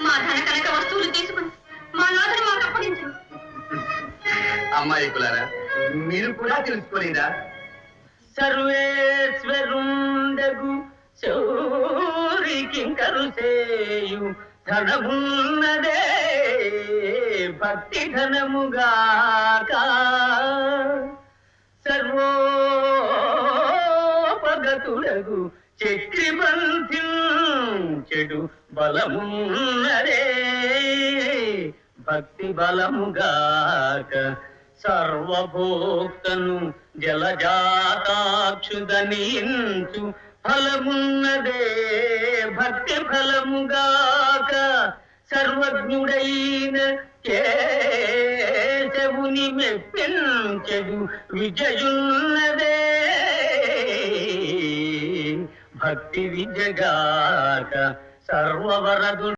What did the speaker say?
మా ధన కనక వస్తువులు తీసుకుని మా నాథను మాకు అప్పగించు. అమ్మాయికులారా, మీరు కూడా తెలుసుకోలేదా? సర్వేశ్వరుండగు శౌరికింకరు చేయు ధనమున్నదే భక్తి ధనముగాక సర్వోపగతుడగు చక్రిబంధి చెడు బలమున్నదే భక్తి బలముగాక సర్వభోక్తను జలజాతాక్షుదనించు ఫలమున్నదే భక్తి ఫలముగాక సర్వజ్ఞుడైన కేశవుని మెప్పించెడు విజయున్నదే భక్తి విజగాక సర్వవరదు